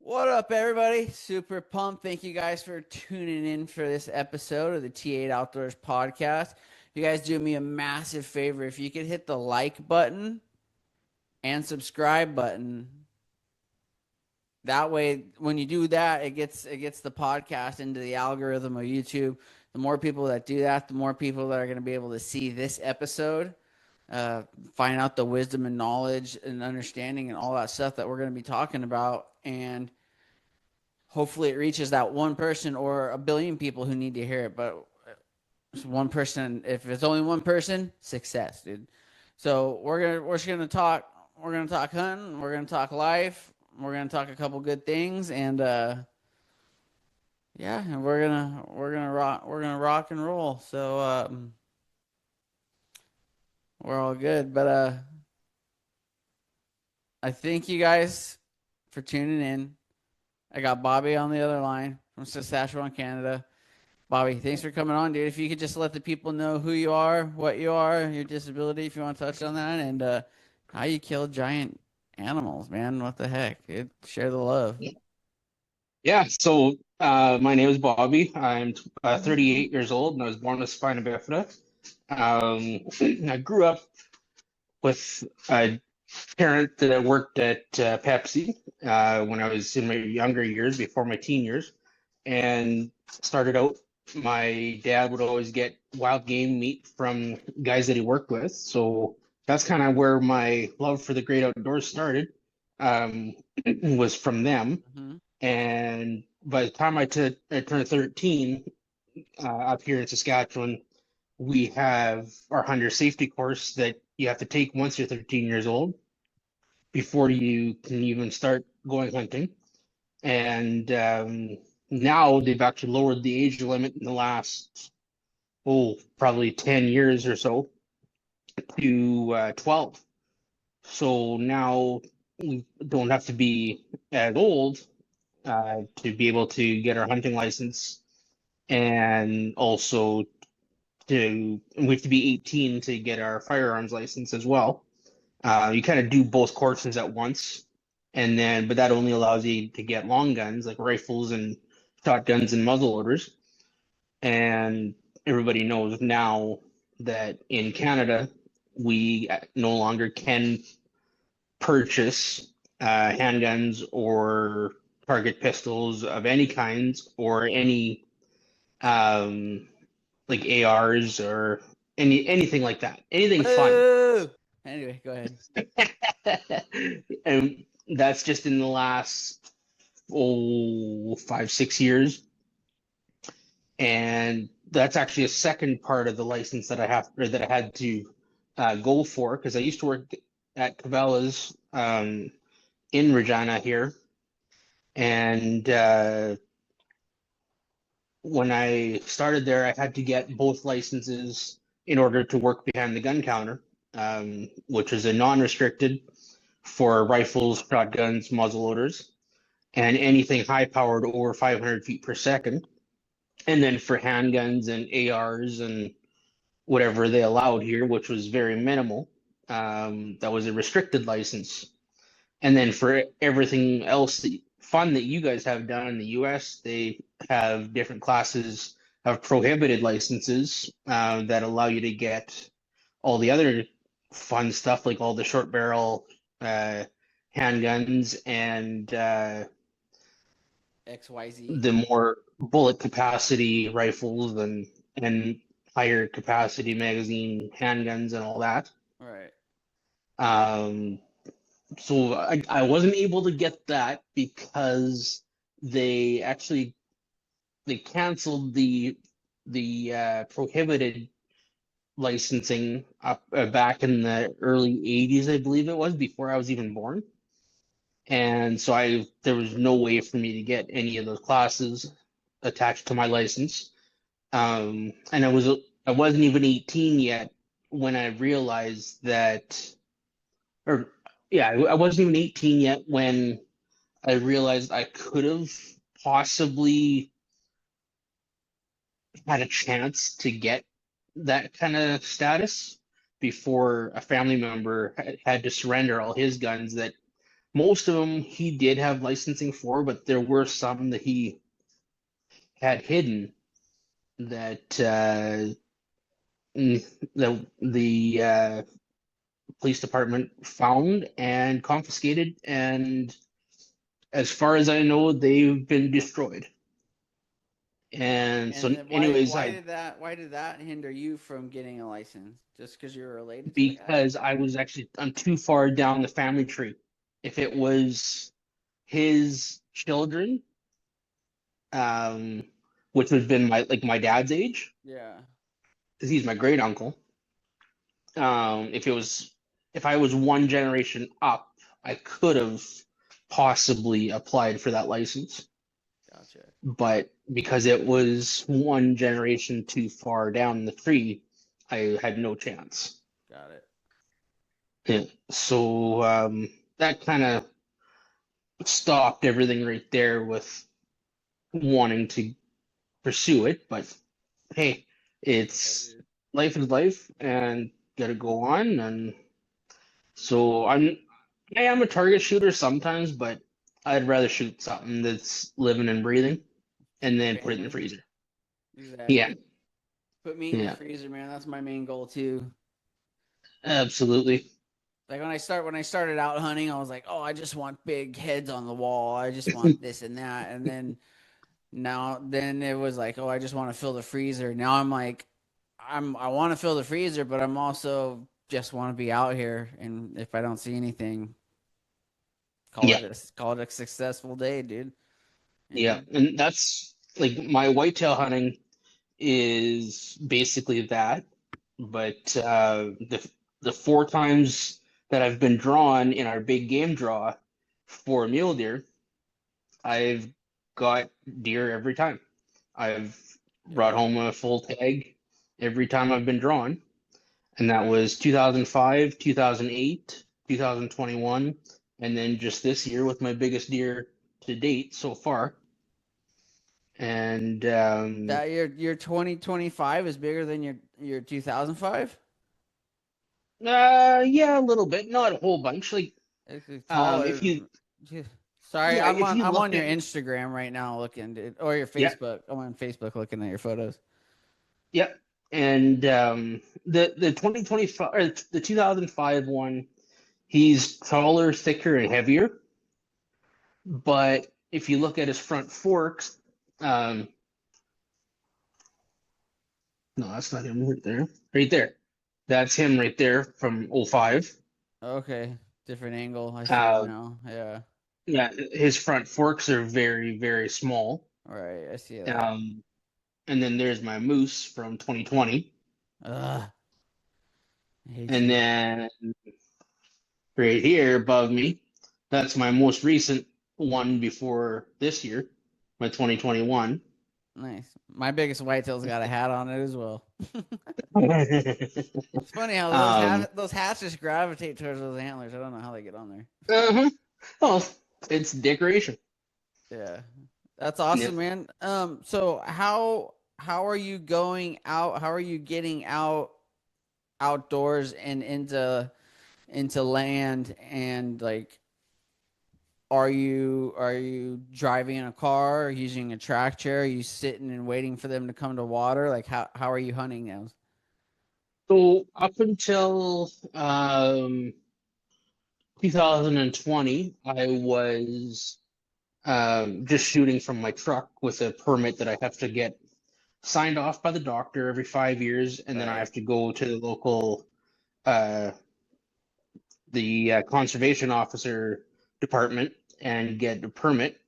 What up, everybody? Super pumped. Thank you guys for tuning in for this episode of the T8 Outdoors podcast. You guys do me a massive favor. If you could hit the like button and subscribe button, that way when you do that, it gets the podcast into the algorithm of YouTube. The more people that do that, the more people that are going to be able to see this episode, uh, find out the wisdom and knowledge and understanding and all that stuff that we're going to be talking about. And hopefully it reaches that one person or a billion people who need to hear it. But it's one person. If it's only one person, success, dude. So we're just gonna talk. We're gonna talk hunting. We're gonna talk life. We're gonna talk a couple good things, and yeah, and we're gonna rock and roll. So we're all good. But I thank you guys for tuning in. I got Bobbie on the other line from Saskatchewan, Canada. Bobbie, thanks for coming on, dude. If you could just let the people know who you are, what you are, your disability, if you want to touch on that, and how you kill giant animals, man. What the heck, dude? Share the love. Yeah, my name is Bobby. I'm 38 years old and I was born with spina bifida. I grew up with a parent that worked at Pepsi when I was in my younger years, before my teen years, and started out. My dad would always get wild game meat from guys that he worked with, so that's kind of where my love for the great outdoors started. Um, was from them. Hmm. And by the time I turned 13, up here in Saskatchewan, we have our hunter safety course that you have to take once you're 13 years old before you can even start going hunting. And now they've actually lowered the age limit in the last, probably 10 years or so to 12. So now we don't have to be as old to be able to get our hunting license, and also we have to be 18 to get our firearms license as well. You kind of do both courses at once, and then but that only allows you to get long guns like rifles and shotguns and muzzleloaders. And everybody knows now that in Canada we no longer can purchase handguns or target pistols of any kinds, or any um, like ARs or anything like that, anything fun. Woo! Anyway, go ahead. And that's just in the last 5, 6 years. And that's actually a second part of the license that I have, or that I had to go for, because I used to work at Cabela's in Regina here. And when I started there, I had to get both licenses in order to work behind the gun counter, which is a non-restricted for rifles, shotguns, muzzleloaders, and anything high-powered over 500 feet per second. And then for handguns and ARs and whatever they allowed here, which was very minimal, that was a restricted license. And then for everything else fun that you guys have done in the US, they have different classes of prohibited licenses that allow you to get all the other fun stuff, like all the short barrel uh, handguns, and XYZ. the more bullet capacity rifles, and higher capacity magazine handguns and all that. All right. Um, so I wasn't able to get that because they actually they canceled the prohibited licensing up back in the early 80s, I believe it was, before I was even born. And so there was no way for me to get any of those classes attached to my license. And I wasn't even 18 yet when I realized that, or yeah, I wasn't even 18 yet when I realized I could have possibly had a chance to get that kind of status before a family member had to surrender all his guns that Most of them he did have licensing for, but there were some that he had hidden that the police department found and confiscated, and as far as I know, they've been destroyed. And And so, then anyways, why did that hinder you from getting a license? Just because you were related to the guy? because I'm too far down the family tree. If it was his children, um, which would have been my dad's age, Yeah, because he's my great uncle. If it was if I was one generation up, I could have possibly applied for that license. gotcha. But because it was one generation too far down the tree, I had no chance. Got it. Yeah. So that kind of stopped everything right there with wanting to pursue it. But hey, Yeah, it's dude. life is life, and gotta go on. And so I am a target shooter sometimes, but I'd rather shoot something that's living and breathing For and your then put it in the family. freezer. Yeah, Exactly. Put meat in the yeah, freezer, man. That's my main goal too. absolutely. Like when I started out hunting, I was like, oh, I just want big heads on the wall. I just want this and that. And then it was like, oh, I just want to fill the freezer. Now I'm like, I want to fill the freezer, but I'm also just want to be out here. And if I don't see anything, Yeah, call it a successful day, dude. You yeah, know? and that's like my whitetail hunting is basically that. But the four times that I've been drawn in our big game draw for mule deer, I've got deer every time. I've brought Yeah. home a full tag every time I've been drawn, and that was 2005, 2008, 2021, and then just this year with my biggest deer to date so far. And That your 2025 is bigger than your 2005? yeah, a little bit, not a whole bunch. Like It's if taller. you Sorry, yeah, if you I'm on look your at Instagram right now looking, dude, or your yeah, Facebook. I'm on Facebook looking at your photos. yeah, and the 2025 or the 2005 one, he's taller, thicker, and heavier. But if you look at his front forks, um, no, that's not him right there. Right there. That's him right there from '05. Okay, different angle. I see him Uh, now. Yeah, yeah, his front forks are very, very small. all right, I see that. Um, and then there's my moose from 2020. Ugh, I hate And you. then right here above me, that's my most recent one before this year, my 2021. Nice. My biggest whitetail's got a hat on it as well. It's funny how Um, those hats just gravitate towards those antlers. I don't know how they get on there. uh-huh. Oh, it's decoration. Yeah, that's Yeah. awesome, man. So how are you going out? How are you getting outdoors and into land and like are you driving in a car, using a track chair? Are you sitting and waiting for them to come to water? Like how are you hunting now? So up until 2020, I was just shooting from my truck with a permit that I have to get signed off by the doctor every 5 years, and then I Right. have to go to the local uh, conservation officer department and get a permit.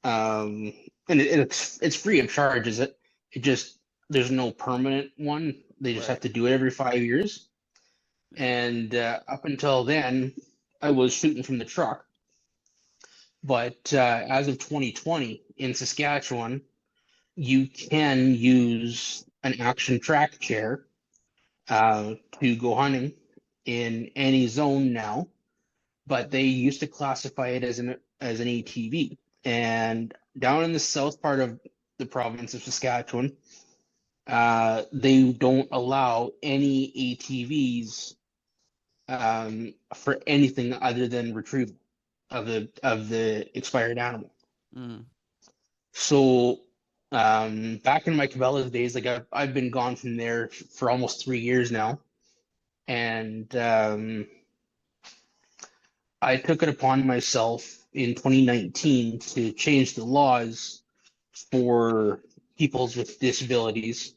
Um, and it's free of charge, is it? It just there's no permanent one. They just have Right. to do it every 5 years. Yeah. And up until then, I was shooting from the truck. But as of 2020 in Saskatchewan, you can use an action track chair to go hunting in any zone now. But they used to classify it as an ATV. And down in the south part of the province of Saskatchewan, they don't allow any ATVs for anything other than retrieval. of the expired animal. Mm. So back in my Cabela's days, like I've been gone from there for almost 3 years now, and I took it upon myself in 2019 to change the laws for peoples with disabilities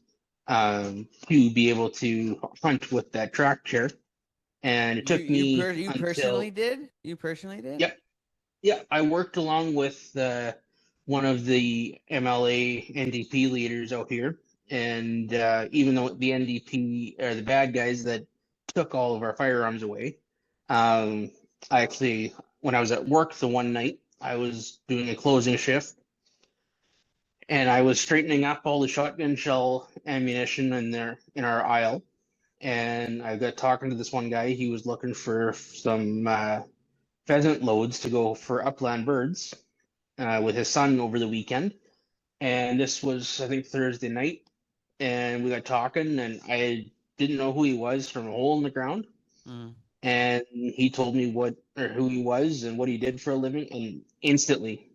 to be able to hunt with that track chair. And it took me You personally until, did? You personally did? yep, yeah, I worked along with one of the MLA NDP leaders out here. And even though the NDP are the bad guys that took all of our firearms away, um, I actually, when I was at work the one night, I was doing a closing shift and I was straightening up all the shotgun shell ammunition in our aisle. And I got talking to this one guy. He was looking for some pheasant loads to go for upland birds with his son over the weekend. And this was, I think, Thursday night. And we got talking, and I didn't know who he was from a hole in the ground. Mm. And he told me what or who he was and what he did for a living. And instantly,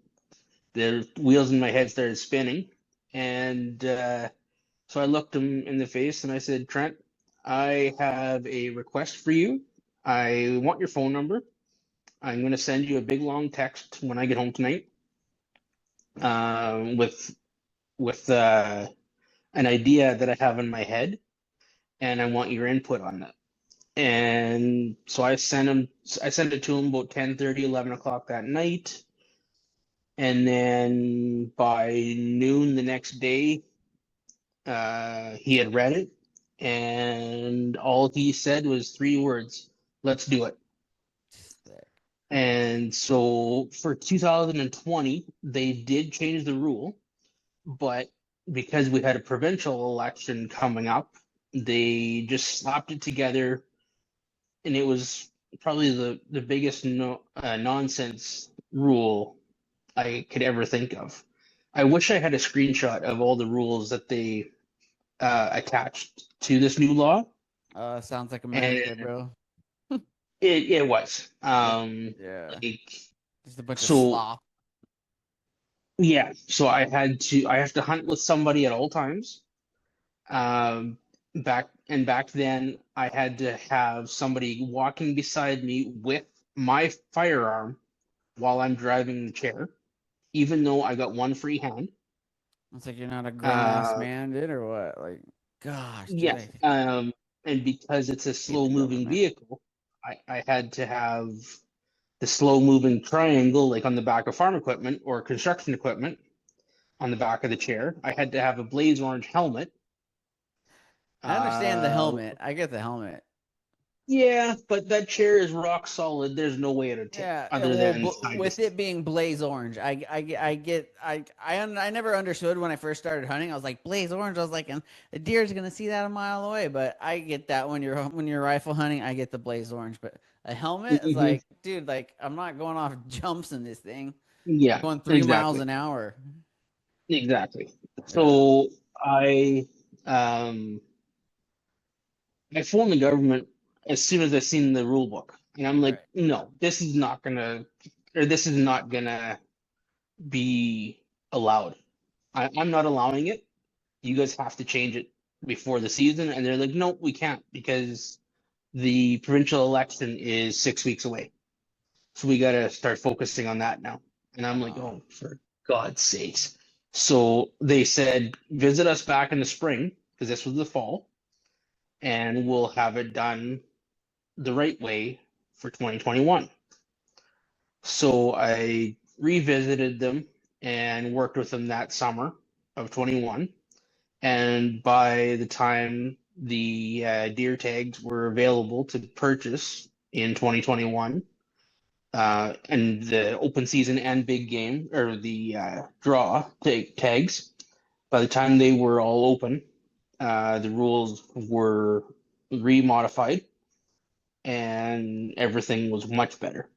the wheels in my head started spinning. And so I looked him in the face and I said, Trent, I have a request for you. I want your phone number. I'm going to send you a big long text when I get home tonight with an idea that I have in my head, and I want your input on that. And so I sent it to him about 10:30, 11 o'clock that night. And then by noon the next day, he had read it, and all he said was 3 words: "Let's do it." Sick. And so for 2020, they did change the rule, but because we had a provincial election coming up, they just slapped it together, and it was probably the biggest nonsense rule I could ever think of. I wish I had a screenshot of all the rules that they attached to this new law, Sounds like America, and bro. it was Just yeah. like Just a bunch of so slop. yeah. So I have to hunt with somebody at all times. Um, back then, I had to have somebody walking beside me with my firearm while I'm driving the chair, even though I got one free hand. It's like you're not a grown ass Uh, man, dude, or what? Like, gosh, dude, yeah. I And because it's a hate slow the moving government. vehicle, I had to have the slow moving triangle like on the back of farm equipment or construction equipment on the back of the chair. I had to have a blaze orange helmet. I understand the Uh, helmet. I get the helmet. yeah, but that chair is rock solid. There's no way it'll tip Yeah, other well, than side to with side. it being blaze orange, I get, I never understood when I first started hunting. I was like, blaze orange. I was like, and a deer's gonna see that a mile away. But I get that when you're rifle hunting, I get the blaze orange. But a helmet is Hmm. like, dude, like I'm not going off jumps in this thing. I'm Yeah, going 3 miles exactly. an hour. Exactly. Yeah, So um I phoned the government as soon as I seen the rule book. And I'm like, right. no, this is not gonna be allowed. I'm not allowing it. You guys have to change it before the season. And they're like, no, we can't because the provincial election is 6 weeks away. So we got to start focusing on that now. And I'm like, Uh, oh, for God's sakes. So they said, visit us back in the spring, because this was the fall, and we'll have it done the right way for 2021. So I revisited them and worked with them that summer of 21. And by the time the deer tags were available to purchase in 2021, and the open season and big game or the draw tags, by the time they were all open, the rules were remodified and everything was much better.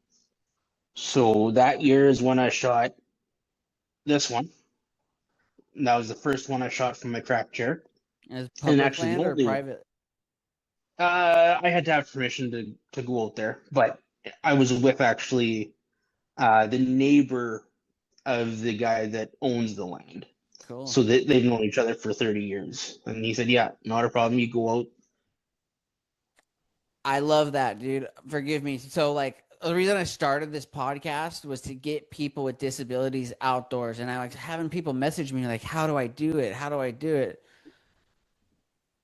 So that year is when I shot this one. That was the first one I shot from my crack chair, is and public actually the land or only one. private? I had to have permission to go out there, but I was with actually the neighbor of the guy that owns the land. Cool. So they've known each other for 30 years. And he said, yeah, not a problem. You go out. I love that, dude. Forgive me. So, like, the reason I started this podcast was to get people with disabilities outdoors, and I like having people message me like, "How do I do it? How do I do it?"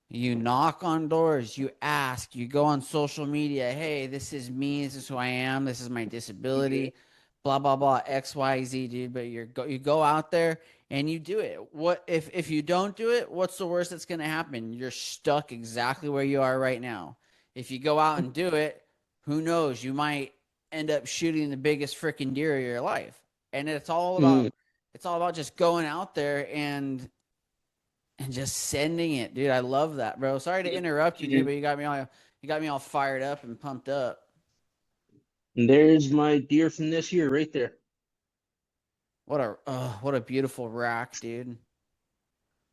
You knock on doors, you ask, you go on social media, hey, this is me, this is who I am, this is my disability, blah blah blah, XYZ, dude. But you go out there and you do it. What if you don't do it, what's the worst that's gonna happen? You're stuck exactly where you are right now. If you go out and do it, who knows? You might end up shooting the biggest freaking deer of your life. And Mm, it's all about just going out there and just sending it, dude. I love that, bro. Sorry to interrupt you, dude, and but you got me all fired up and pumped up. there's my deer from this year right there. What a beautiful rack, dude.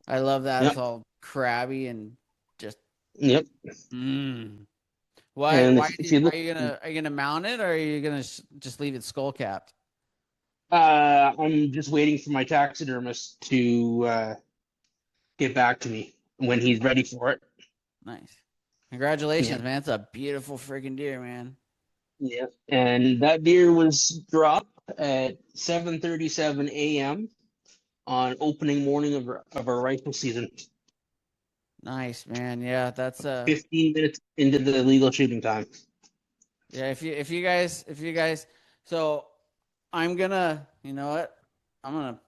I love that. It's Yep. all crabby and just Yep. mm. And if you look, Are you gonna mount it, or are you gonna just leave it skull capped? I'm just waiting for my taxidermist to get back to me when he's ready for it. Nice. Yeah. Congratulations, man. It's a beautiful freaking deer, man. Yeah. And that deer was dropped at 7:37 a.m. on opening morning of our rifle season. Nice, man. Yeah, that's 15 minutes into the legal shooting time. yeah, if you guys so I'm gonna, you know what? I'm gonna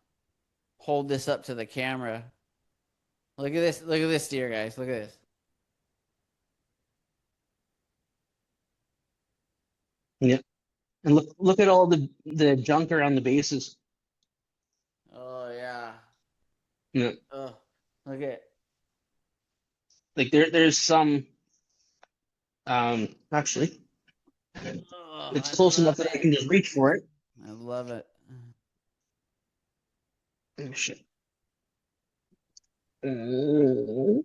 hold this up to the camera. Look at this deer, guys. Look at this. Yeah. And look at all the junk around the bases. Oh yeah. Yeah. Oh, look at. Like there's some actually Oh, it's I close enough love that I it. can just reach for it. I love it. Oh shit. Uh,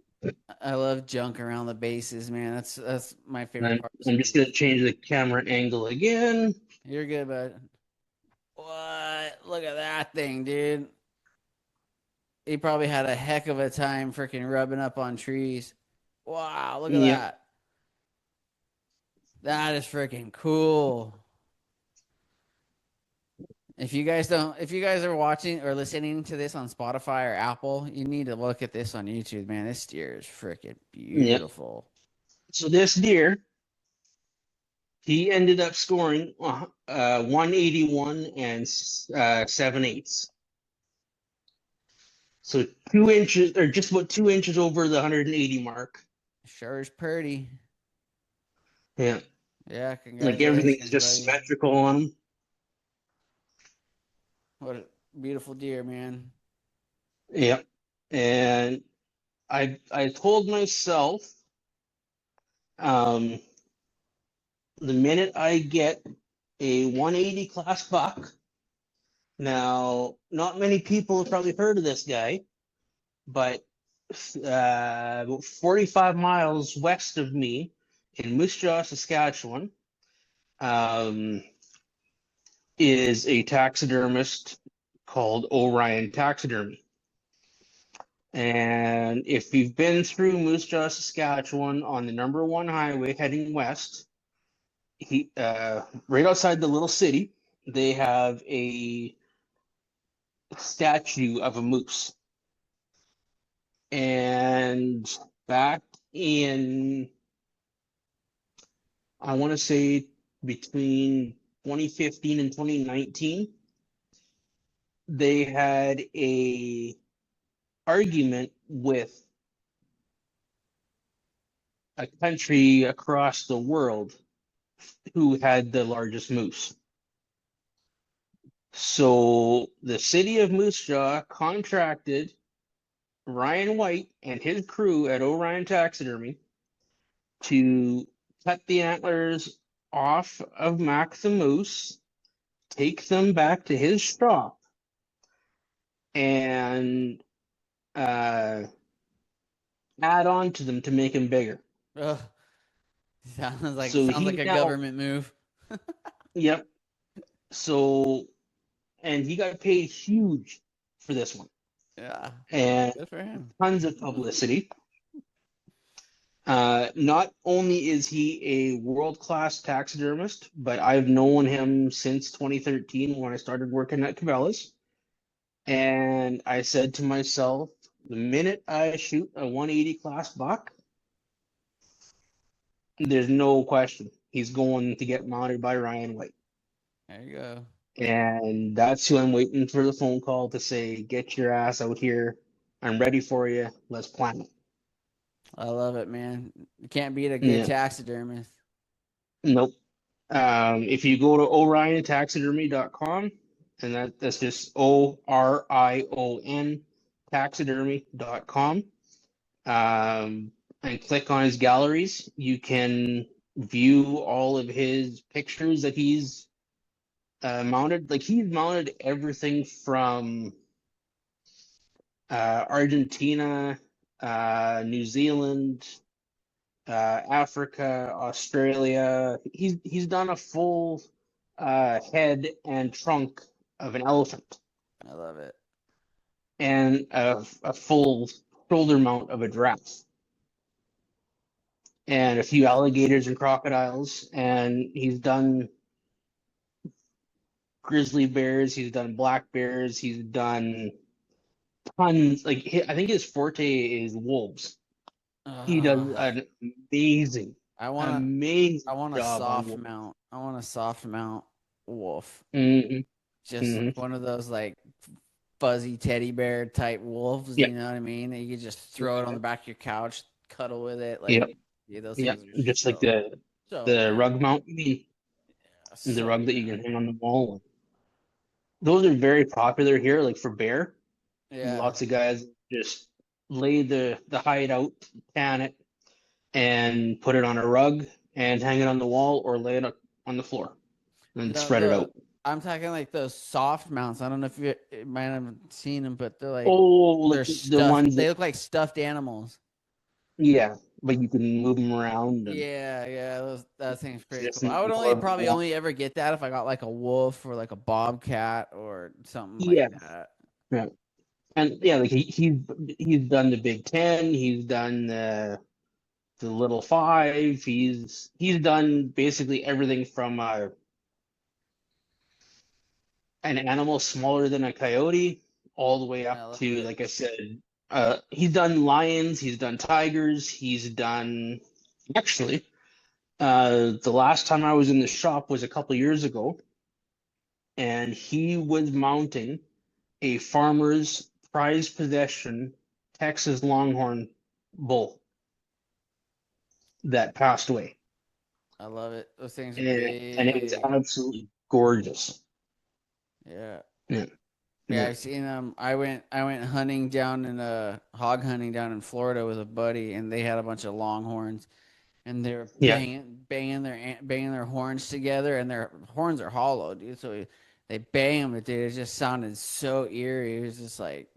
I love junk around the bases, man. That's my favorite I'm, part of I'm just gonna species. change the camera angle again. You're good, bud. What? Look at that thing, dude. He probably had a heck of a time freaking rubbing up on trees. Wow, look at Yep. that. That is freaking cool. If you guys are watching or listening to this on Spotify or Apple, you need to look at this on YouTube, man. This deer is freaking Yep. beautiful. So this deer, he ended up scoring 181 and 7/8. So 2 inches, or just about 2 inches over the 180 mark. Sure is pretty. Yeah. Yeah, Like everything is congratulations, just buddy. symmetrical on him. What a beautiful deer, man. Yeah. And I told myself, um, the minute I get a 180 class buck, now not many people have probably heard of this guy, but about 45 miles west of me in Moose Jaw, Saskatchewan, um, is a taxidermist called Orion Taxidermy. And if you've been through Moose Jaw, Saskatchewan on the number one highway heading west, right outside the little city, they have a statue of a moose. And back in, I want to say between 2015 and 2019, they had a argument with a country across the world who had the largest moose. So the city of Moose Jaw contracted Ryan White and his crew at Orion Taxidermy to cut the antlers off of Mac the Moose, take them back to his shop, and add on to them to make him bigger. Ugh, So sounds like he a now, government move. yep. So, and he got paid huge for this one, Yeah. and Good for him. tons of publicity. Not only is he a world-class taxidermist, but I've known him since 2013 when I started working at Cabela's. And I said to myself, the minute I shoot a 180 class buck, there's no question he's going to get mounted by Ryan White. There you go. And that's who I'm waiting for the phone call to say, get your ass out here. I'm ready for you. Let's plan it. I love it, man. You can't beat a good Yeah. taxidermist. Nope. If you go to oriontaxidermy.com, and that's just ORION taxidermy.com, and click on his galleries, you can view all of his pictures that he's mounted. Like he's mounted everything from Argentina, New Zealand, Africa, Australia. He's done a full head and trunk of an elephant I love it. and a full shoulder mount of a giraffe and a few alligators and crocodiles. And he's done grizzly bears. He's done black bears. He's done tons. I think his forte is wolves. He does Uh, an amazing, I want to I amazing want a job on soft wolves. mount. I want a soft mount wolf. Hmm. Just Hmm. one of those like fuzzy teddy bear type wolves, Yeah, you know what I mean? And you could just throw it on yeah, the back of your couch, cuddle with it. yeah, Like, yeah, those yeah. things are Just like so the nice. rug mount, you mean Yeah, the so rug that you good. can hang on the wall. Those are very popular here, like for bear. Yeah. Lots of guys just lay the hide out, tan it, and put it on a rug and hang it on the wall or lay it up on the floor and No, spread it the out. I'm talking like those soft mounts. I don't know if you might have seen them, but they're like Oh, like they're the stuffed. ones They that, look like stuffed animals. yeah, but you can move them around and Yeah, yeah, that thing's pretty just cool. I would only more. probably Yeah, only ever get that if I got like a wolf or like a bobcat or something like yeah, that. yeah. And yeah, like he's done the Big Ten, he's done the Little Five, he's done basically everything from an animal smaller than a coyote all the way I up love to, it. like I said, he's done lions, he's done tigers, he's done actually the last time I was in the shop was a couple years ago, and he was mounting a farmer's prized possession Texas Longhorn bull that passed away. I love it. Those things are And it was big. absolutely gorgeous. Yeah. Yeah, Yeah, yeah, I've seen them. I went hunting down in hog hunting down in Florida with a buddy, and they had a bunch of longhorns, and they're yeah, banging their horns together, and their horns are hollow, dude. So they bang them, but dude, it just sounded so eerie. It was just like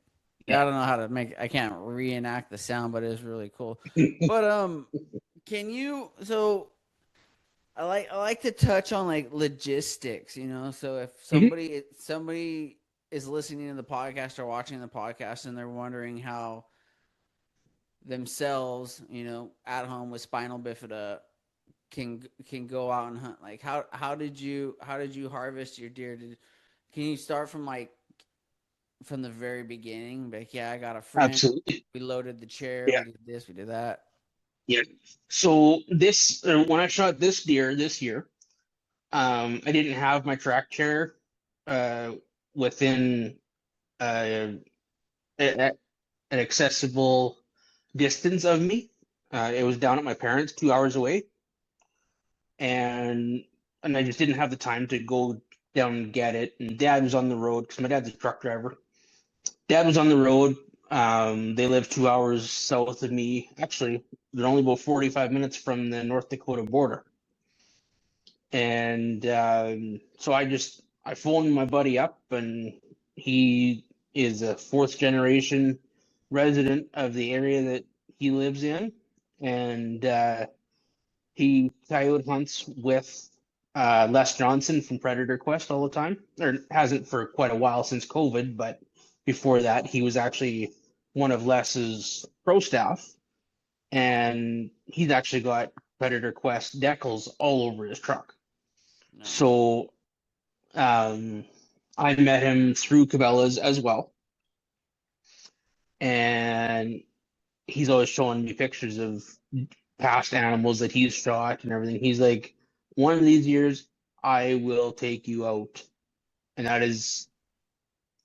yeah. I don't know how to make. I can't reenact the sound, but it was really cool. But can you? So I like to touch on like logistics, you know. So if Mhm. somebody is listening to the podcast or watching the podcast and they're wondering how themselves, you know, at home with spinal bifida can go out and hunt. Like how did you harvest your deer? Can you start from like from the very beginning? Like, yeah, I got a friend. Absolutely. We loaded the chair. Yeah, We did this. We did that. yeah. So this when I shot this deer this year, I didn't have my track chair uh, within an accessible distance of me. It was down at my parents' 2 hours away, and I just didn't have the time to go down and get it. And Dad was on the road because my dad's a truck driver. Dad was on the road. They live 2 hours south of me. Actually, they're only about 45 minutes from the North Dakota border. And so I phoned my buddy up, and he is a fourth generation resident of the area that he lives in, and he coyote hunts with Les Johnson from Predator Quest all the time, or hasn't for quite a while since COVID, but before that, he was actually one of Les's pro staff, and he's actually got Predator Quest decals all over his truck. Nice. So I met him through Cabela's as well, and he's always showing me pictures of past animals that he's shot and everything. He's like, one of these years, I will take you out. And that is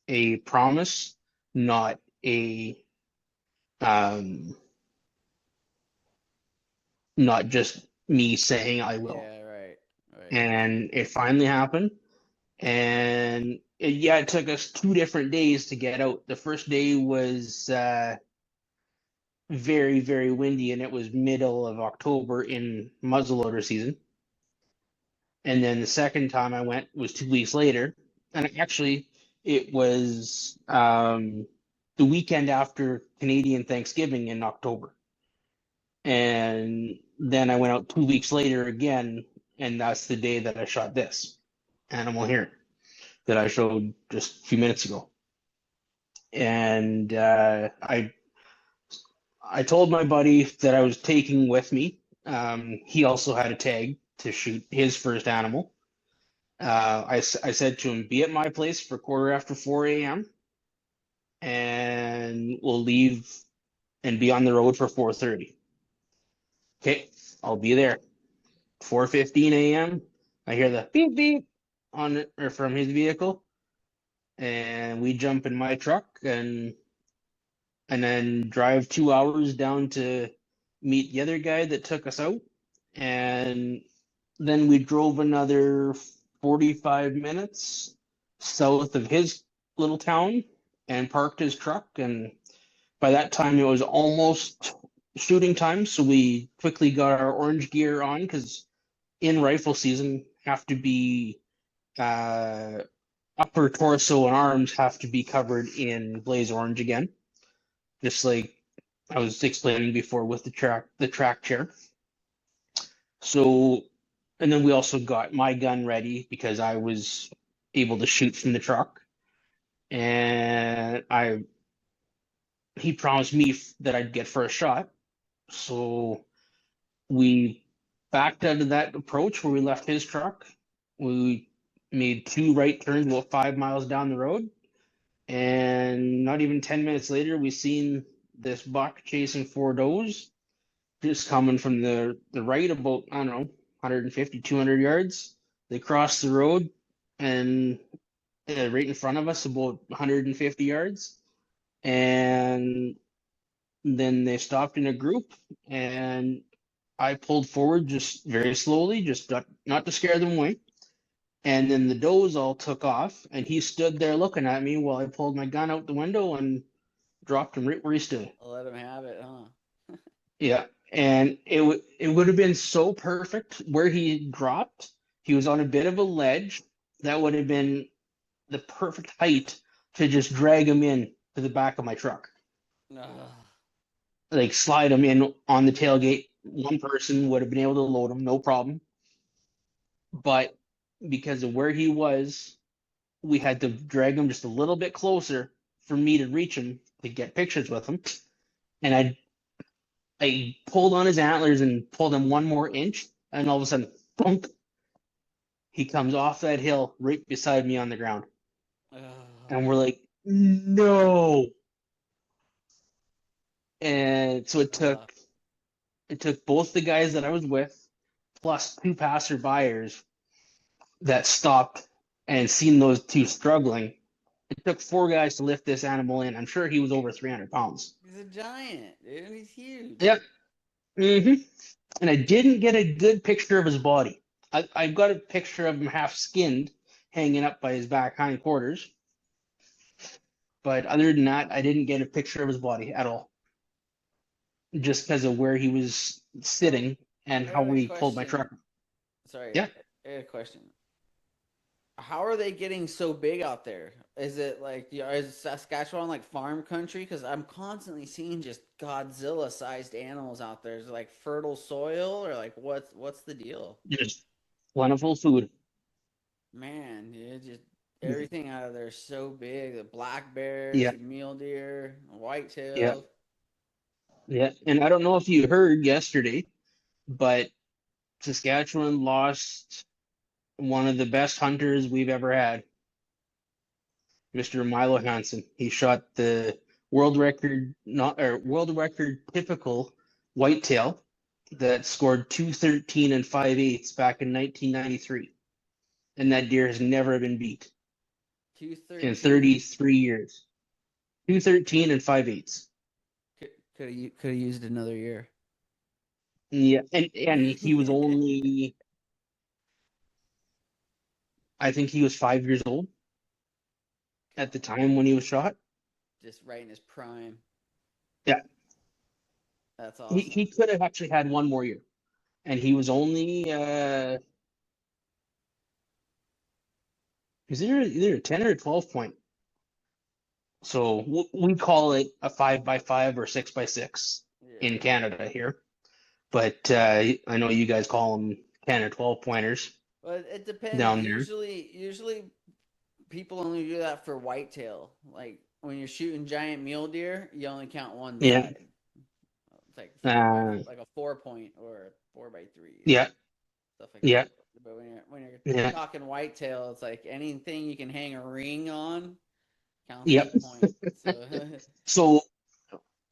a promise, not a um not just me saying I will. Yeah, right. Right. And it finally happened. And yeah, it took us 2 different days to get out. The first day was very, very windy, and it was middle of October in muzzleloader season. And then the second time I went was 2 weeks later. And actually, it was the weekend after Canadian Thanksgiving in October. And then I went out 2 weeks later again, and that's the day that I shot this animal here that I showed just a few minutes ago. And I told my buddy that I was taking with me. He also had a tag to shoot his first animal. I said to him, be at my place for quarter after 4 a.m. and we'll leave and be on the road for 4:30. Okay, I'll be there. 4:15 a.m. I hear the beep beep on or from his vehicle, and we jump in my truck and then drive 2 hours down to meet the other guy that took us out, and then we drove another 45 minutes south of his little town and parked his truck. And by that time, it was almost shooting time. So we quickly got our orange gear on because in rifle season, have to be uh, upper torso and arms have to be covered in blaze orange again, just like I was explaining before with the track chair. So, and then we also got my gun ready because I was able to shoot from the truck. And he promised me that I'd get first shot. So we backed out of that approach where we left his truck. We made two right turns about 5 miles down the road. And not even 10 minutes later, we seen this buck chasing four does just coming from the right about, I don't know, 150, 200 yards. They crossed the road and right in front of us, about 150 yards. And then they stopped in a group, and I pulled forward just very slowly, just not to scare them away. And then the does all took off, and he stood there looking at me while I pulled my gun out the window and dropped him right where he stood. Let him have it, huh? Yeah, and it would have been so perfect where he dropped. He was on a bit of a ledge. That would have been the perfect height to just drag him in to the back of my truck. Ugh. Like slide him in on the tailgate. One person would have been able to load him, no problem. But because of where he was, we had to drag him just a little bit closer for me to reach him to get pictures with him. And I pulled on his antlers and pulled him one more inch, and all of a sudden, bunk, he comes off that hill right beside me on the ground. Ugh. And we're like, no. And so Ugh. it took both the guys that I was with, plus two passerbyers that stopped and seen those two struggling. It took four guys to lift this animal in. I'm sure he was over 300 pounds. He's a giant, dude. He's huge. Yep. hmm And I didn't get a good picture of his body. I've got a picture of him half skinned, hanging up by his back hindquarters. But other than that, I didn't get a picture of his body at all, just because of where he was So sitting and I how got a we pulled my question. truck. Sorry, Yeah, I got a question. How are they getting so big out there? Is it like, is Saskatchewan like farm country? Because I'm constantly seeing just Godzilla-sized animals out there. Is it like fertile soil or like what's the deal? just Plentiful food. Man, dude, just everything out of there is so big. The black bears, Yeah, the mule deer, yeah, whitetails. yeah. And I don't know if you heard yesterday, but Saskatchewan lost one of the best hunters we've ever had, Mr. Milo Hansen. He shot the world record, not or world record typical whitetail that scored 213 and 5/8 back in 1993, and that deer has never been beat in 213. 33 years. 213 and 5/8. Could have used another year. Yeah, and he was only, I think he was 5 years old at the time when he was shot. Just right in his prime. Yeah, That's he awesome. he could have actually had one more year, and he was only he's either a 10 or a 12 point. So we call it a 5x5 or 6x6 Yeah. in Canada here, but I know you guys call them 10 or 12 pointers Well, it depends. down there. Usually people only do that for whitetail. Like when you're shooting giant mule deer, you only count one Yeah, side. It's like uh, like a 4 point or a 4x3, yeah, stuff like yeah, that. But when you're yeah, talking whitetail, it's like anything you can hang a ring on counts as yeah. a point. So So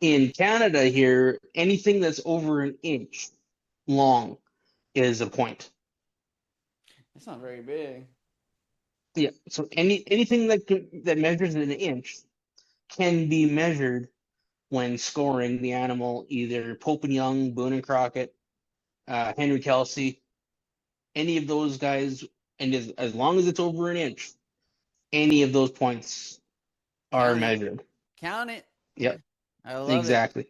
in Canada here, anything that's over an inch long is a point. it's not very big. Yeah. So anything that measures an inch can be measured when scoring the animal, either Pope and Young, Boone and Crockett, Henry Kelsey, any of those guys, and as long as it's over an inch, any of those points are Count it. measured. Count it. Yep, I love it. exactly.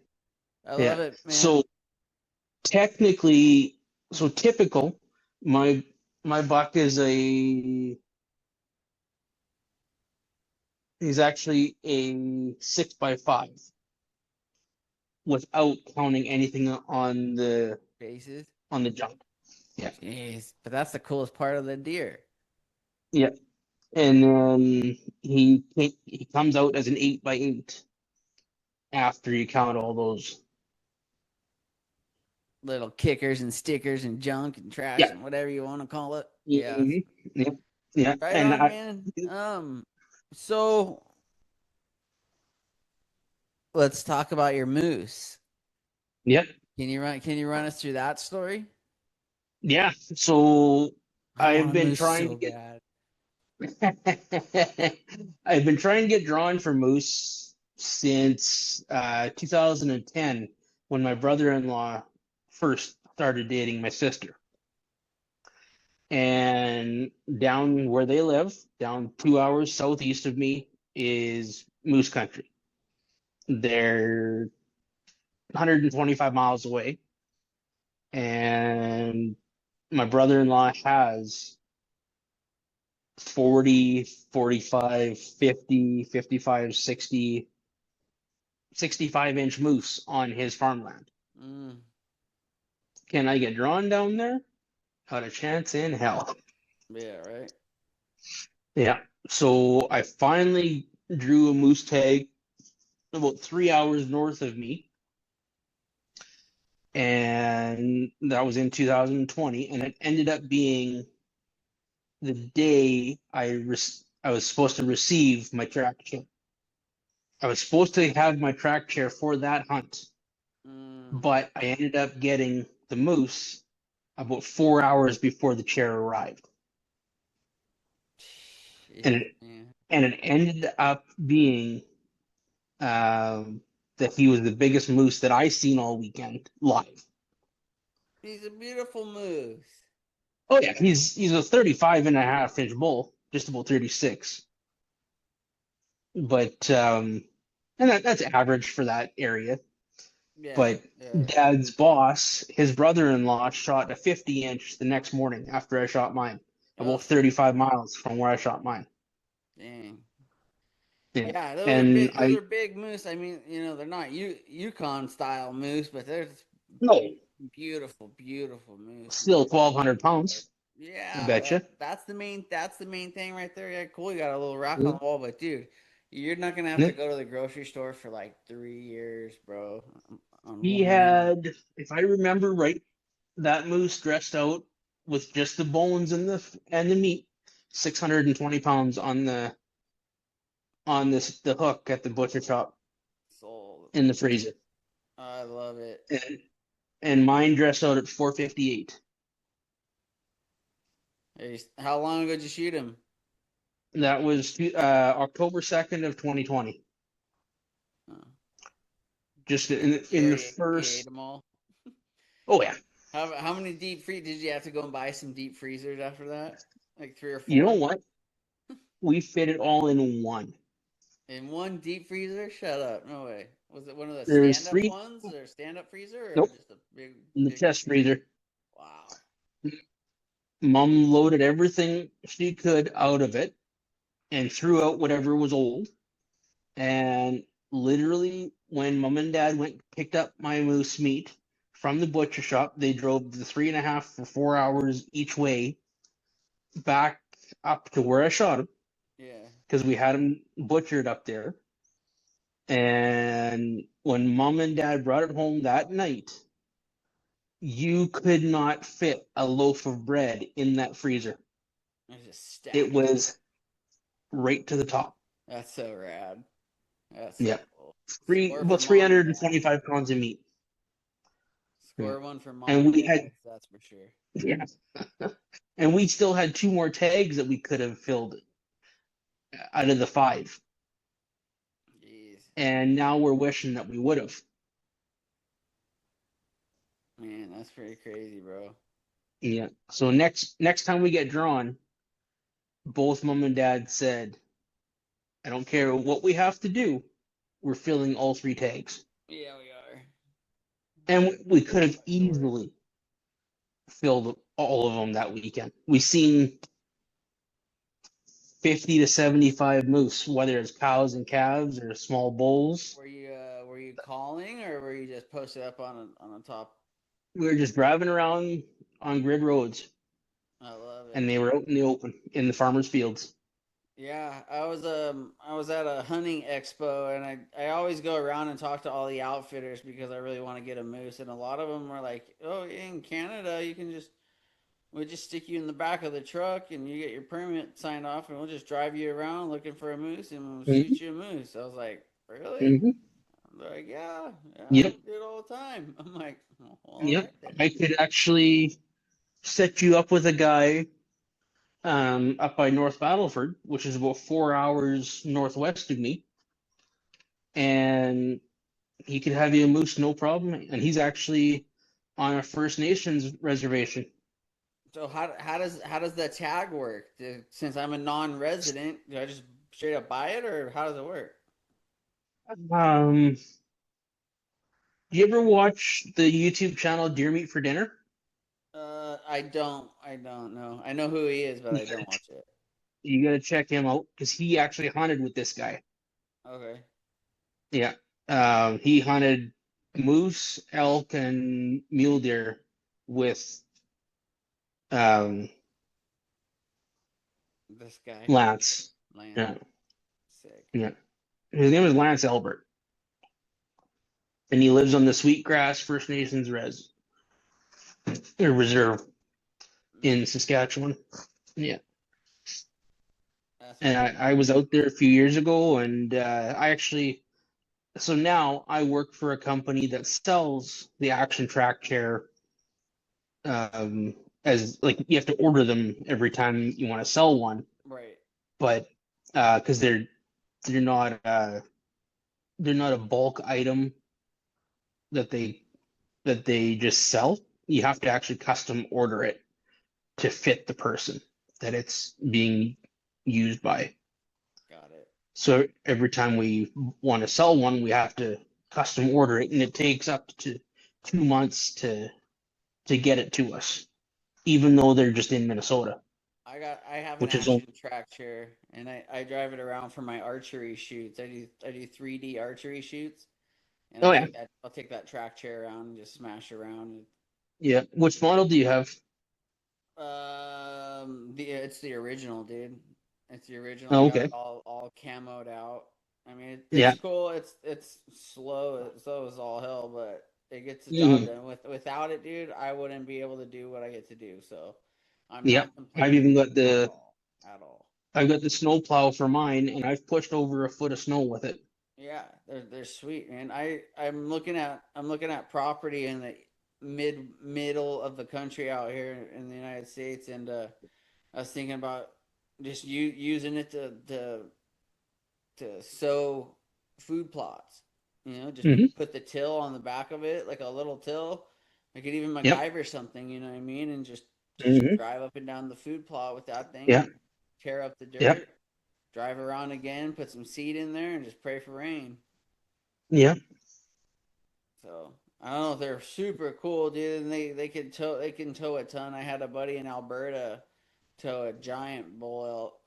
I Yeah. love it, man. So technically, so typical, my my buck is he's actually a 6x5 without counting anything Faces. on the jump. Yeah. Jeez. But that's the coolest part of the deer. Yeah. And then he comes out as an 8x8 after you count all those. Little kickers and stickers and junk and trash Yeah. and whatever you want to call it. Yeah. Hmm. Yeah. Yeah. Right And on, I man. So let's talk about your moose. yeah. Can you run us through that story? Yeah. So I want I've a been moose trying to so get bad. I've been trying to get drawn for moose since 2010 when my brother-in-law first started dating my sister. And down where they live, down 2 hours southeast of me, is moose country. They're 125 miles away, and my brother-in-law has 40, 45, 50, 55, 60, 65-inch moose on his farmland. Mm, Can I get drawn down there? Not a chance in hell. yeah, right. Yeah. So I finally drew a moose tag about 3 hours north of me, and that was in 2020, and it ended up being the day I was supposed to receive my track chair. I was supposed to have my track chair for that hunt, Mm, but I ended up getting the moose about 4 hours before the chair arrived, and jeez, it man. and it ended up being that he was the biggest moose that I seen all weekend live. He's a beautiful moose. Oh yeah, he's a 35 and a half inch bull, just about 36. But and that's average for that area. Yeah, But yeah. Dad's boss, his brother-in-law, shot a 50-inch the next morning after I shot mine, about Oh, 35 miles from where I shot mine. dang. Yeah. Yeah, those are And big. Those I are big moose. I mean, they're not Yukon style moose, but they're just no, beautiful, beautiful moose, still man. 1,200 pounds. I Yeah, betcha. that's the main thing right there. Yeah, cool. You got a little rack on Yeah. the wall, but dude, you're not gonna have to go to the grocery store for like 3 years, bro, on He one meat. had, if I remember right, that moose dressed out with just the bones and the meat, 620 pounds on the hook at the butcher shop Sold. in the freezer. I love it. And mine dressed out at 458. How long ago did you shoot him? That was October 2nd of 2020. Huh. Just in Sure, the you ate first. them all. Oh yeah. How many deep free did you have to go and buy some deep freezers after that? Like three or You know four what? We fit it all in one. in one deep freezer? Shut up! No way. Was it one of the There's stand-up three. ones or stand-up freezer or Nope. just a In the big chest freezer? freezer. Wow. Mom loaded everything she could out of it and threw out whatever was old. And literally, when mom and dad went picked up my moose meat from the butcher shop, they drove the 3.5 or 4 hours each way back up to where I shot him Yeah. because we had him butchered up there. And when mom and dad brought it home that night, you could not fit a loaf of bread in that freezer. It's just It stacked. was right to the top. That's so rad. That's so Yeah. cool. Three Score for about mom and dad. 325 pounds of meat. Yeah. Score one for mom And and we dad. had That's for sure. yeah. And we still had two more tags that we could have filled out of the five. Jeez, And now we're wishing that we would have. man, that's pretty crazy, bro. Yeah. So next time we get drawn, both mom and dad said, I don't care what we have to do, we're filling all three tags. Yeah, we are. And we could have That's the word. easily filled all of them that weekend. We seen 50 to 75 moose, whether it's cows and calves or small bulls. Were you calling or were you just posted up on the top? We were just driving around on grid roads, I love and it. they were out in the open in the farmers' fields. Yeah, I was at a hunting expo and I always go around and talk to all the outfitters because I really want to get a moose and a lot of them are like, "Oh, in Canada, you can just we'll just stick you in the back of the truck and you get your permit signed off and we'll just drive you around looking for a moose and we'll Mm-hmm. shoot you a moose." I was like, "Really?" Mm-hmm. They're like, "Yeah, yeah, Yep. we do it all the time." I'm like, "Well, all Yep. right then." I could actually set you up with a guy up by North Battleford, which is about 4 hours northwest of me, and he could have you a moose no problem. And he's actually on a First Nations reservation. So how does the tag work? Since I'm a non-resident, do I just straight up buy it or how does it work? Do you ever watch the YouTube channel Deer Meat for Dinner? I don't know. I know who he is, but I don't watch it. You gotta check him out because he actually hunted with this guy. Okay. Yeah. He hunted moose, elk, and mule deer with um, This guy, Lance. Lance, Yeah. sick. Yeah. His name is Lance Albert, and he lives on the Sweetgrass First Nations reserve in Man, Saskatchewan. Yeah. that's And pretty I cool. was out there a few years ago, and so now I work for a company that sells the action track chair, um, as like you have to order them every time you want to sell one, Right. but because they're not they're not a bulk item that they just sell. You have to actually custom order it to fit the person that it's being used by. Got it. So every time we want to sell one, we have to custom order it, and it takes up to 2 months to get it to us, even though they're just in Minnesota, I have an which is only, action track chair and I drive it around for my archery shoots. I do 3D archery shoots and oh yeah, I'll take that track chair around and just smash around. yeah. Which model do you have? It's the original, dude. It's the original. I Oh, got it okay. all camoed out. I mean, it's Yeah. cool. It's slow, slow as all hell, but it gets the job Hmm. done. Without it, dude, I wouldn't be able to do what I get to do. So, I'm Yep. not I've complaining even got at the all, at all. I've got the snow plow for mine, and I've pushed over a foot of snow with it. Yeah, they're sweet, man. I'm looking at property in the middle of the country out here in the United States, and I was thinking about just using it to sow food plots. Just Hmm. put the till on the back of it, like a little till. I could even Yep. MacGyver something, you know what I mean, and just Hmm. drive up and down the food plot with that Yeah. thing, tear up the Yeah. dirt, drive around again, put some seed in there, and just pray for rain. Yeah. So I don't know if they're super cool, dude. And they can tow a ton. I had a buddy in Alberta tow a giant bull elk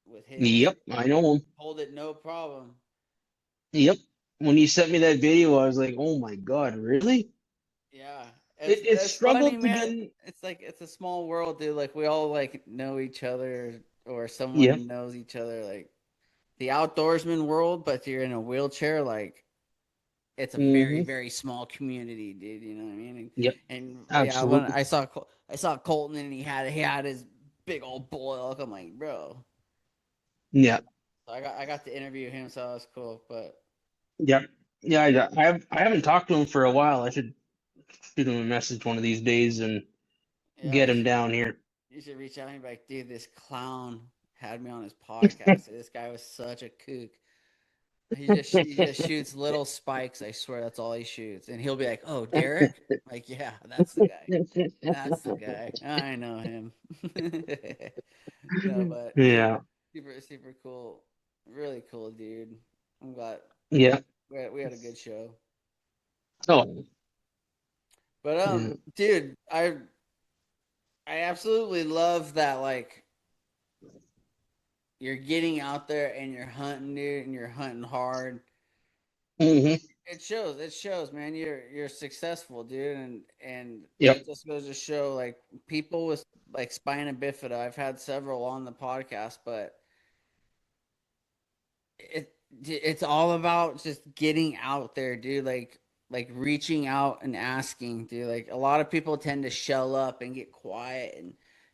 with his. Yep. I know him. Hold it no problem. Yep. When you sent me that video, I was like, "Oh my God, really?" Yeah, It it's funny, struggled to man. get. It's like it's a small world, dude. Like we all like know each other, or Yeah. someone knows each other. Like the outdoorsman world, but you're in a wheelchair. Like it's a very Hmm. very small community, dude. You know what I mean? Yep. And yeah, when Absolutely. I saw Colton and he had his big old bull elk. I'm like, bro. Yeah. So I got to interview him, so that was cool. But Yep. Yeah. I haven't talked to him for a while. I should shoot him a message one of these days and yeah, get him down here. you should reach out and be like, dude, this clown had me on his podcast. This guy was such a kook. He just shoots little spikes. I swear that's all he shoots. And he'll be like, "Oh, Derek?" Like, yeah, that's the guy. That's the guy. I know him. No, but dude, Yeah. super super cool. Really cool, dude. I'm glad Yeah. we had a good show. Oh. But Yeah. dude, I absolutely love that like you're getting out there and you're hunting, dude, and you're hunting hard. Hmm. It shows, man. You're successful, dude, and Yep. it just goes to show, like people with like spina bifida. I've had several on the podcast, but it it's all about just getting out there, dude. Like reaching out and asking, dude. Like a lot of people tend to shell up and get quiet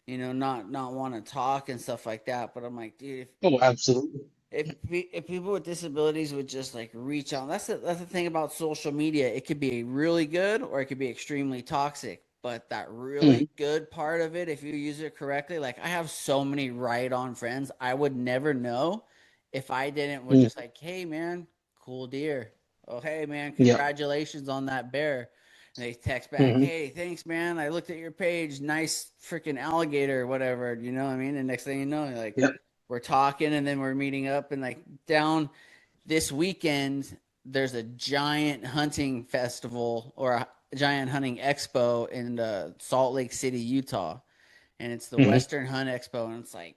and not want to talk and stuff like that. But I'm like, dude, Oh, absolutely. if people with disabilities would just like reach out, that's the thing about social media. It could be really good or it could be extremely toxic. But that Hmm. really good part of it, if you use it correctly, like I have so many right on friends, I would never know if I didn't was Hmm. just like, hey man, cool deer. Oh hey man, Yep. congratulations on that bear. And they text back, Hmm. hey, thanks man. I looked at your page, nice freaking alligator or whatever. You know what I mean? And next thing you know, like Yep. we're talking and then we're meeting up and like down this weekend there's a giant hunting festival or a giant hunting expo in Salt Lake City, Utah, and it's the Hmm. Western Hunt Expo, and it's like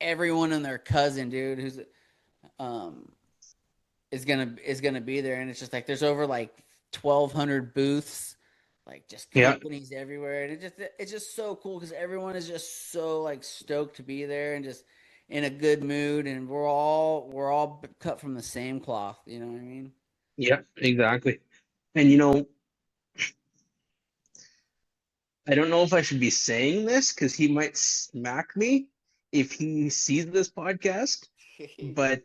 everyone and their cousin, dude, who's um is gonna be there, and it's just like there's over like 1,200 booths, like just Yep. companies everywhere, and it's just so cool because everyone is just so like stoked to be there and just in a good mood, and we're all cut from the same cloth. You know what I mean? Yep. Exactly. And I don't know if I should be saying this because he might smack me if he sees this podcast, but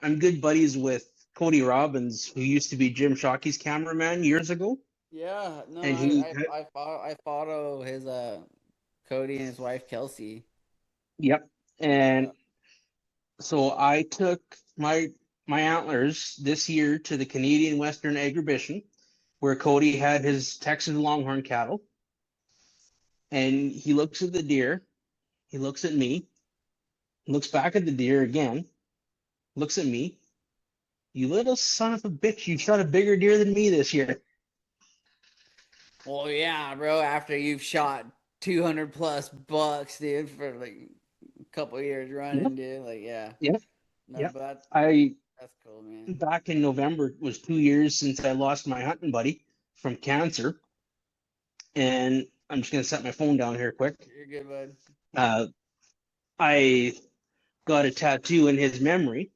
I'm good buddies with Cody Robbins, who used to be Jim Shockey's cameraman years ago, Yeah, no, and I follow his Cody and his wife Kelsey. yep. Yeah. And so I took my antlers this year to the Canadian Western Exhibition, where Cody had his Texas Longhorn cattle, and he looks at the deer, he looks at me, looks back at the deer again, looks at me. You little son of a bitch, you shot a bigger deer than me this year. Well, yeah, bro. After you've shot 200 plus bucks, dude, for like a couple of years Yep, running, dude. Like, yeah, yep, no, yep. but I that's cool, man. back in November it was 2 years since I lost my hunting buddy from cancer, and I'm just gonna set my phone down here quick. You're good, bud. Uh, I got a tattoo in his memory,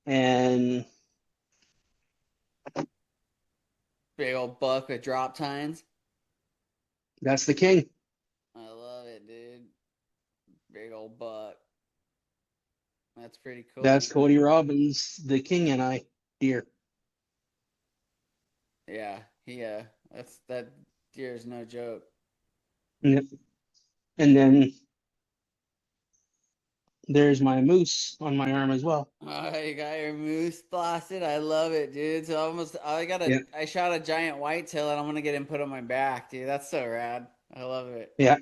and Big old buck with drop tines. that's the king. I love it, dude. Big old buck. That's pretty cool, That's man. Cody Robbins, the king, and I, dear. Yeah, that's that deer is no joke. Yep. And then there's my moose on my arm as well. Oh, you got your moose blasted. I love it, dude. So Yeah, I shot a giant whitetail and I'm gonna get him put on my back, dude. That's so rad. I love it, yeah.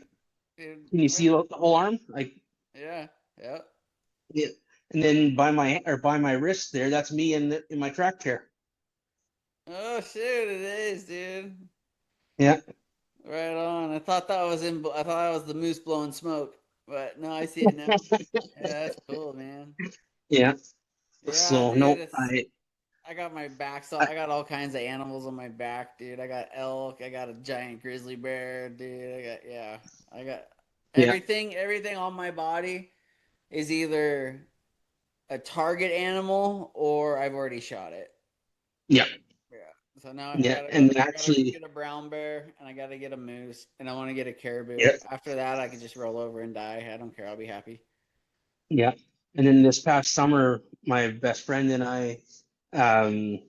dude. Can you see the whole arm? Like, Yeah, yeah. yeah. And then by my wrist there, that's me in my track chair. Oh shoot, it is, dude. Yeah. Right on. I thought that was the moose blowing smoke, but no, I see it now. Yeah, that's cool, man. Yeah. Yeah, So dude. no, It's I got my back, so I I got all kinds of animals on my back, dude. I got elk, I got a giant grizzly bear, dude. I got yeah, everything on my body is either a target animal or I've already shot it. yeah, Yeah. So now yeah. And I gotta go actually, get a brown bear and I gotta get a moose and I want to get a caribou. yeah, After that, I could just roll over and die. I don't care. I'll be happy. yeah. And then this past summer, my best friend and I, um,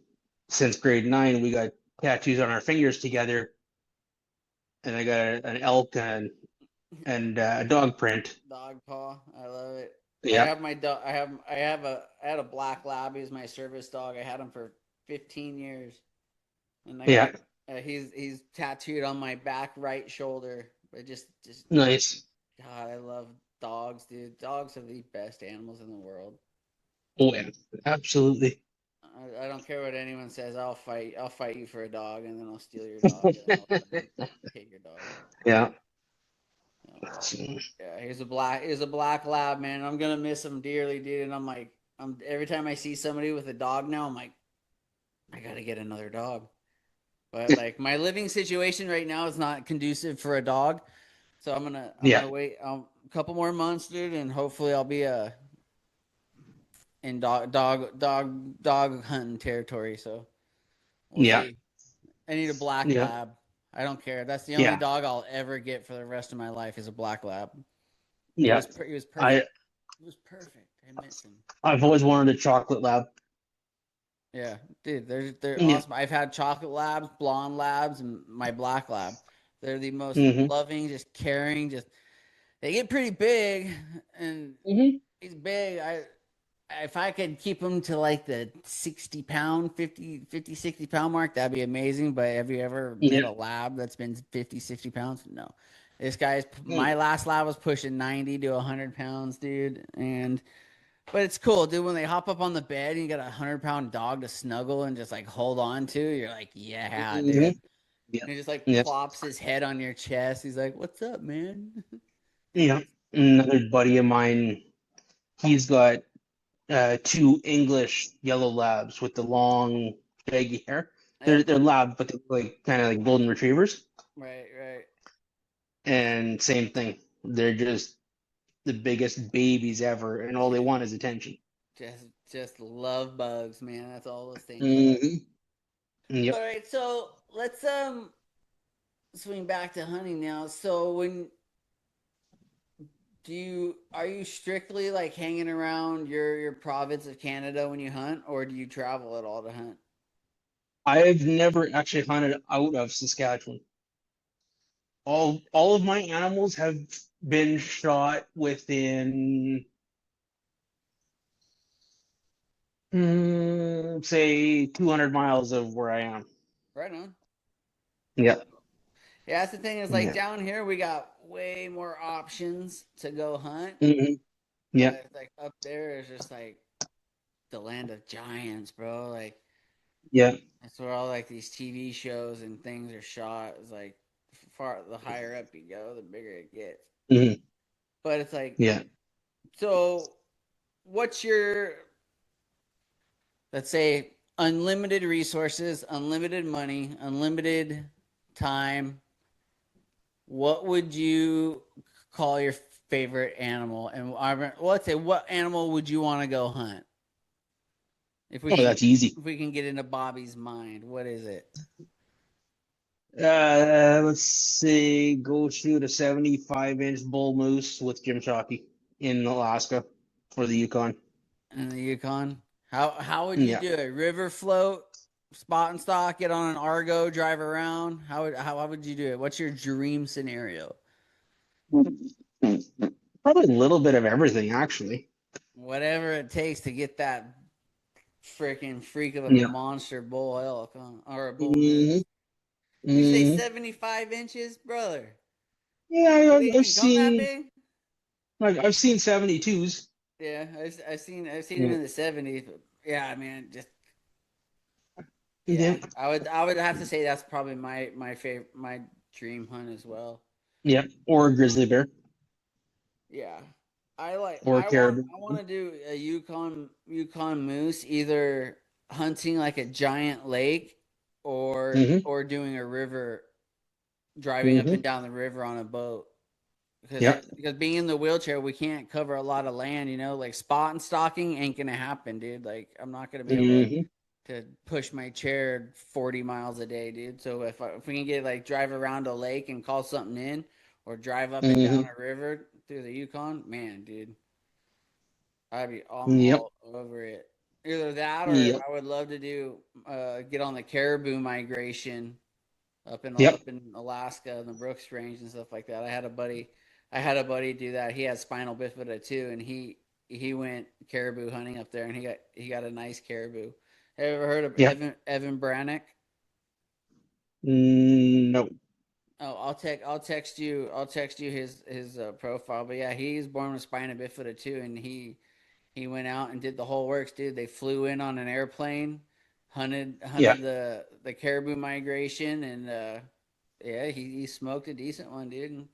since grade nine, we got tattoos on our fingers together, and I got an elk and a dog print. Dog paw. I love it. I Yeah, have my dog. I had a black lab. He was my service dog. I had him for 15 years, and I yeah. got he's tattooed on my back right shoulder. But just Nice. God, I love dogs, dude. Dogs are the best animals in the world. Oh yeah, absolutely. I don't care what anyone says. I'll fight you for a dog, and then I'll steal your dog, and then I'll take your dog. Yeah. Yeah. So, Yeah, he's a black lab, man. I'm gonna miss him dearly, dude. And I'm like, I'm every time I see somebody with a dog now, I'm like, I gotta get another dog. But like my living situation right now is not conducive for a dog, so I'm yeah, gonna wait a couple more months, dude, and hopefully I'll be in dog hunting territory. So we'll yeah, see. I need a black yeah, lab. I don't care. That's the only yeah, dog I'll ever get for the rest of my life is a black lab. yeah. He was I perfect. He was perfect. I miss him. I've always wanted a chocolate lab. Yeah, dude, they're Yeah. awesome. I've had chocolate labs, blonde labs, and my black lab. They're the most Hmm. loving, just caring. Just they get pretty big, and Hmm. he's big. I if I could keep him to like the 60 pound, 60 pound mark, that'd be amazing. But have you ever met Yeah. a lab that's been 50, 60 pounds? No. This guy's Mm. my last lab was pushing 90 to 100 pounds, dude, and but it's cool, dude. When they hop up on the bed and you got a 100 pound dog to snuggle and just like hold on to, you're like, yeah, Hmm. dude. Yeah. And he just like Yeah. plops his head on your chest. He's like, "What's up, man?" Yeah. Another buddy of mine, he's got two English yellow labs with the long, shaggy hair. Yep. They're lab, but they're like kind of like golden retrievers. Right, right. And same thing. They're just the biggest babies ever, and all they Dude, want is attention. just love bugs, man. That's all those things are. Hmm. All Yep. right, so let's swing back to hunting now. So when do you are you strictly like hanging around your province of Canada when you hunt, or do you travel at all to hunt? I've never actually hunted out of Saskatchewan. All of my animals have been shot within say 200 miles of where I am. Right on. Yeah. Yeah, that's the thing is like Yeah. down here we got way more options to go hunt, Hmm. Yeah. but like up there is just like the land of giants, bro. Like Yeah. that's where all like these TV shows and things are shot. It's like far the higher up you go, the bigger it gets. Hmm. But it's like Yeah. so what's your let's say unlimited resources, unlimited money, unlimited time. what would you call your favorite animal? And let's say, what animal would you want to go hunt? If we Oh, can, that's easy. if we can get into Bobbie's mind, what is it? Let's see. Go shoot a 75-inch bull moose with Jim Shockey in Alaska for the Yukon. In the Yukon? How would you Yeah. do it? River float, spot and stock, get on an Argo, drive around. How would you do it? What's your dream scenario? Probably a little bit of everything, actually. Whatever it takes to get that freaking freak of a Yeah. monster bull elk or a bull hmm moose. You say hmm 75 inches, brother? Yeah, Do they I've even come that seen big? I've seen 72s. Yeah, I've seen him Yeah. in the 70s, but yeah, man, just yeah. Yeah. I would have to say that's probably my favorite, my dream hunt as well. Yeah. Or a grizzly bear Yeah. I like or caribou. I want to do a Yukon moose, either hunting like a giant lake hmm or doing a river, driving up hmm and down the river on a boat. Yeah. Because being in the wheelchair, we can't cover a lot of land, like spot and stalking ain't gonna happen, dude. Like I'm not gonna be able hmm to push my chair 40 miles a day, dude. So if we can get like drive around a lake and call something in, or drive up and down hmm a river through the Yukon, man, dude, I'm Yep. all over it. Either that or Yep. I would love to do get on the caribou migration Yep. up in Alaska and the Brooks Range and stuff like that. I had a buddy do that. He had spinal bifida too, and he went caribou hunting up there, and he got a nice caribou. Have you ever heard of Yep. Evan Brannick? No. Oh, I'll text you his profile. But yeah, he's born with spina bifida too, and he went out and did the whole works, dude. They flew in on an airplane, Yeah. hunted the caribou migration, and yeah, he smoked a decent one, dude. And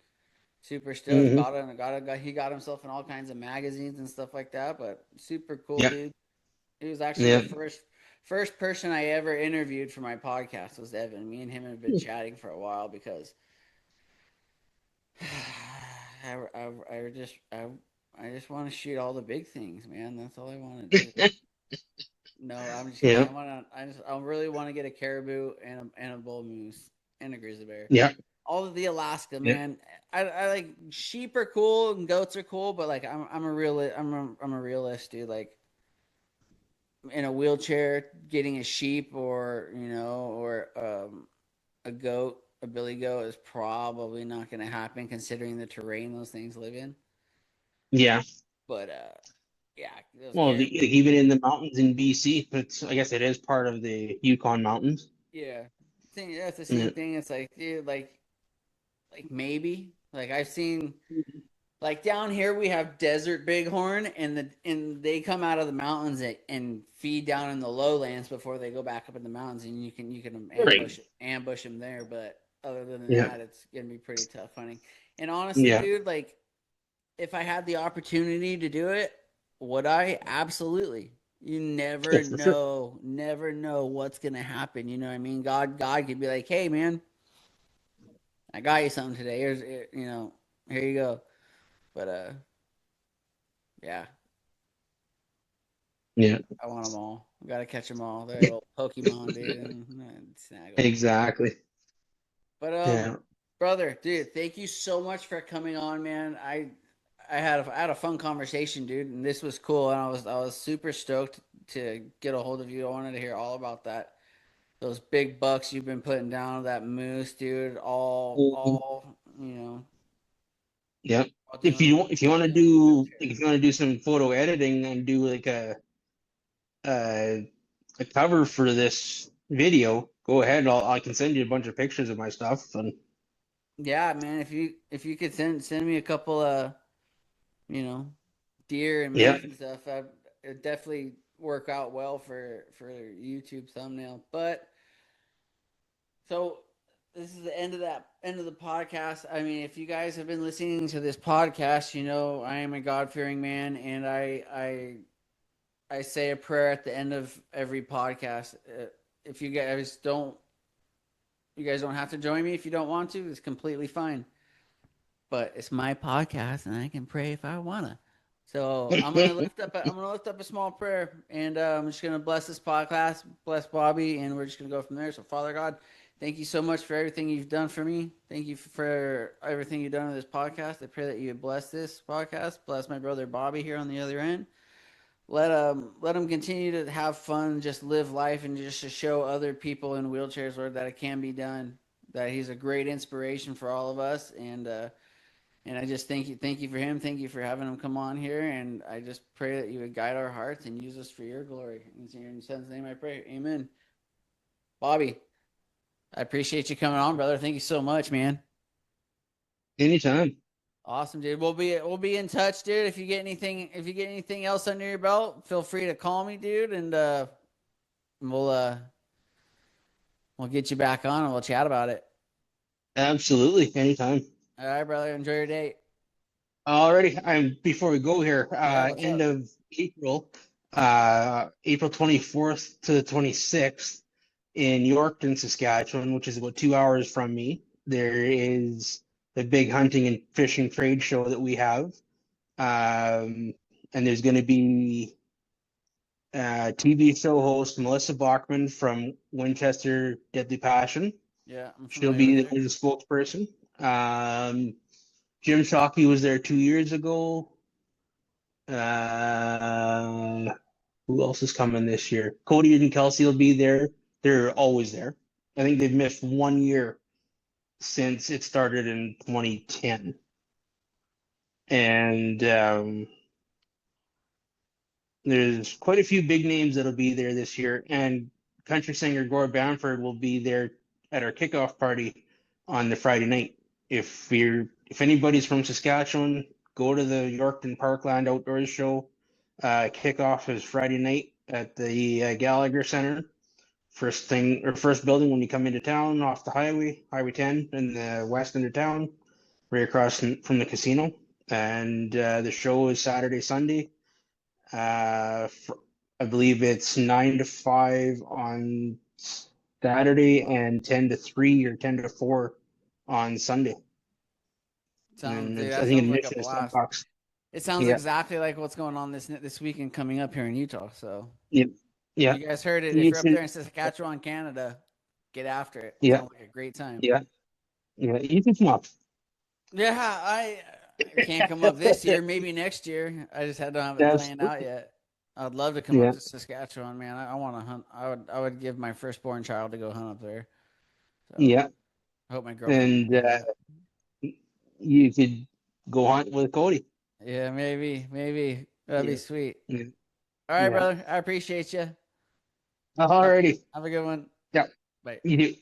super stoked. hmm He got himself in all kinds of magazines and stuff like that. But super cool, Yeah. dude. He was actually the Yeah. first person I ever interviewed for my podcast was Evan. Me and him have been chatting for a while because I just want to shoot all the big things, man. That's all I want to do. No, I'm just kidding. Yeah. I really want to get a caribou and a bull moose and a grizzly bear. Yeah. All of the Alaska, Yeah. man. I like sheep are cool and goats are cool, but like I'm a realist. I'm a realist, dude. Like in a wheelchair, getting a sheep or a goat, a billy goat is probably not going to happen considering the terrain those things live in. Yeah. But yeah, those Well, caribou. even in the mountains in BC, it's I guess it is part of the Yukon Mountains. Yeah, that's the same Yeah. thing. It's like, dude, like maybe like I've seen like down here we have desert bighorn and they come out of the mountains and feed down in the lowlands before they go back up in the mountains, and you can Right. ambush them there. But other than Yeah. that, it's gonna be pretty tough hunting. And honestly, Yeah. dude, like if I had the opportunity to do it, would I? Absolutely. You Oh, never for sure. know what's gonna happen. You know what I mean? God could be like, hey man, I got you something today. Here you go. But yeah, Yeah. I want them all. We gotta catch them all. They're little Pokemon, dude, and snag them. Exactly. But Yeah. brother, dude, thank you so much for coming on, man. I had a fun conversation, dude, and this was cool, and I was super stoked to get a hold of you. I wanted to hear all about that. Those big bucks you've been putting down, that moose, dude. Mhm. Yep. All dealing If you want to dealing with a do wheelchair. like, if you want to do some photo editing and do like a a cover for this video, go ahead. I can send you a bunch of pictures of my stuff and Yeah, man. If you could send me a couple of you know deer and yeah. moose and stuff, it'd definitely work out well for YouTube thumbnail. But so this is the end of the podcast. I mean, if you guys have been listening to this podcast, I am a God fearing man, and I say a prayer at the end of every podcast. If you guys don't have to join me if you don't want to. It's completely fine. but it's my podcast and I can pray if I wanna. So I'm gonna lift up a small prayer, and I'm just gonna bless this podcast, bless Bobbie, and we're just gonna go from there. So Father God, thank you so much for everything you've done for me. Thank you for everything you've done with this podcast. I pray that you would bless this podcast, bless my brother Bobbie here on the other end. Let him continue to have fun, just live life, and just to show other people in wheelchairs, Lord, that it can be done. That he's a great inspiration for all of us, and I just thank you for him. Thank you for having him come on here, and I just pray that you would guide our hearts and use us for your glory. In your son's name, I pray. Amen. Bobbie, I appreciate you coming on, brother. Thank you so much, man. Anytime. Awesome, dude. We'll be in touch, dude. If you get anything else under your belt, feel free to call me, dude, and we'll uh we'll get you back on and we'll chat about it. Absolutely. Anytime. All right, brother. Enjoy your date. Alrighty. Before we go here, Yeah, what's end up? of April, April 24th to the 26th in Yorkton, Saskatchewan, which is about 2 hours from me, there is the big hunting and fishing trade show that we have. And there's going to be TV show host Melissa Bachman from Winchester Deadly Passion. Yeah, I'm She'll familiar with be her. there as a spokesperson. Jim Shockey was there 2 years ago. Who else is coming this year? Cody and Kelsey will be there. They're always there. I think they've missed 1 year since it started in 2010. And there's quite a few big names that'll be there this year. And country singer Gore Bamford will be there at our kickoff party on the Friday night. If anybody's from Saskatchewan, go to the Yorkton Parkland Outdoors Show. Kickoff is Friday night at the Gallagher Center. First building when you come into town off the Highway 10 in the west end of town, right across from the casino. And the show is Saturday, Sunday. I believe it's 9 to 5 on Saturday and 10 to 3 or 10 to 4 on Sunday. Sounds, And dude, I that think sounds like a admission is ten blast. bucks. It sounds Yeah, exactly like what's going on this weekend coming up here in Utah. So yeah, yeah. you guys heard it. If You you're up should, there in Saskatchewan, Canada, get after it. yeah, Sounds like a great time. yeah, yeah. You can come up. Yeah, I can't come up this year. Maybe next year. I just had to have it planned out Absolutely. yet. I'd love to come up Yeah, to Saskatchewan, man. I want to hunt. I would give my firstborn child to go hunt up there. So yeah. I hope my girlfriend will And do that. you could go hunt with Cody. Yeah, maybe that'd be Yeah, sweet. yeah, All right, yeah. brother. I appreciate you. Have, Alrighty. have a good one. Yeah, Bye. you do.